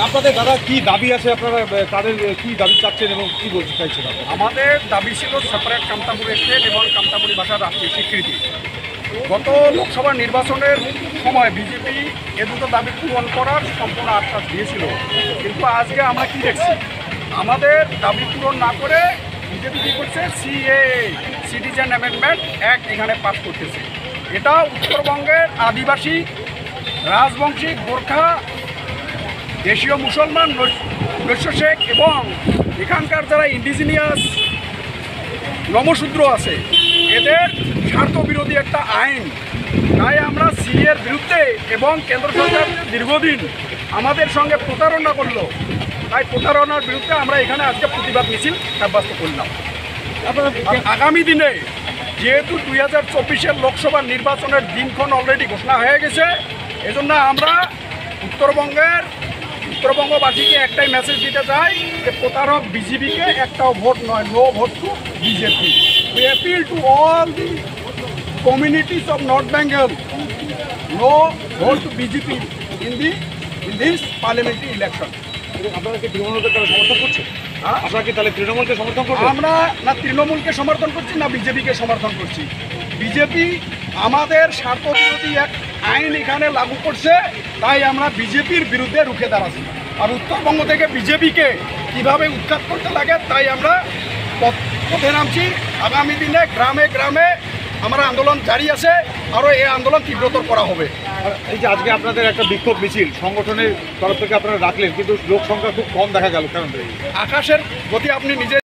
আপনাদের দাদা কি দাবি আছে, আপনারা তাদের কি দাবি চাচ্ছেন এবং কি বলতে চাইছেন? আমাদের দাবি ছিল সেপারেট কামতাপুর স্টেট এবং কামতাপুরি ভাষার রাষ্ট্রীয় স্বীকৃতি। গত লোকসভা নির্বাচনের সময় বিজেপি এ দুটো দাবি পূরণ করার সম্পূর্ণ আশ্বাস দিয়েছিল, কিন্তু আজকে আমরা কি দেখছি, আমাদের দাবি পূরণ না করে বিজেপি কী করছে, সিটিজেন অ্যামেন্ডমেন্ট অ্যাক্ট এখানে পাস করতেছে। এটা উত্তরবঙ্গের আদিবাসী, রাজবংশী, গোর্খা, দেশীয় মুসলমান, নৈশ শেখ এবং এখানকার যারা ইন্ডিজিনিয়াস নমশূদ্র আছে এদের স্বার্থ বিরোধী একটা আইন। তাই আমরা সিএর বিরুদ্ধে এবং কেন্দ্র সরকার দীর্ঘদিন আমাদের সঙ্গে প্রতারণা করলো, তাই প্রতারণার বিরুদ্ধে আমরা এখানে আজকে প্রতিবাদ মিছিল সাব্যস্ত করলাম। আগামী দিনে যেহেতু 2024-এর লোকসভা নির্বাচনের দিনক্ষণ অলরেডি ঘোষণা হয়ে গেছে, এজন্য আমরা উত্তরবঙ্গবাসীকে একটাই মেসেজ দিতে চাই যে প্রতারক বিজেপিকে একটাও ভোট নয়, no vote to BJP. We appeal to all the communities of north Bengal, no vote to BJP in this parliamentary election. আপনারা কি তৃণমূলকে তাহলে সমর্থন করছেন? আপনারা কি তাহলে তৃণমূলকে সমর্থন করছেন? আমরা না তৃণমূলকে সমর্থন করছি না বিজেপিকে সমর্থন করছি। বিজেপি আমাদের স্বার্থ বিরোধী এক আইন এখানে লাগু করছে, তাই আমরা বিজেপির বিরুদ্ধে রুখে দাঁড়াচ্ছি। আর উত্তরবঙ্গ থেকে বিজেপিকে কিভাবে উৎখাত করতে লাগে তাই আমরা পথে নামছি। আগামী দিনে গ্রামে গ্রামে আমরা আন্দোলন জারি আছে, আরও এই আন্দোলন তীব্রতর করা হবে। এই যে আজকে আপনাদের একটা বিক্ষোভ মিছিল সংগঠনের তরফ থেকে আপনারা রাখলেন, কিন্তু লোক সংখ্যা খুব কম দেখা গেল, কারণ আকাশের গতি আপনি নিজে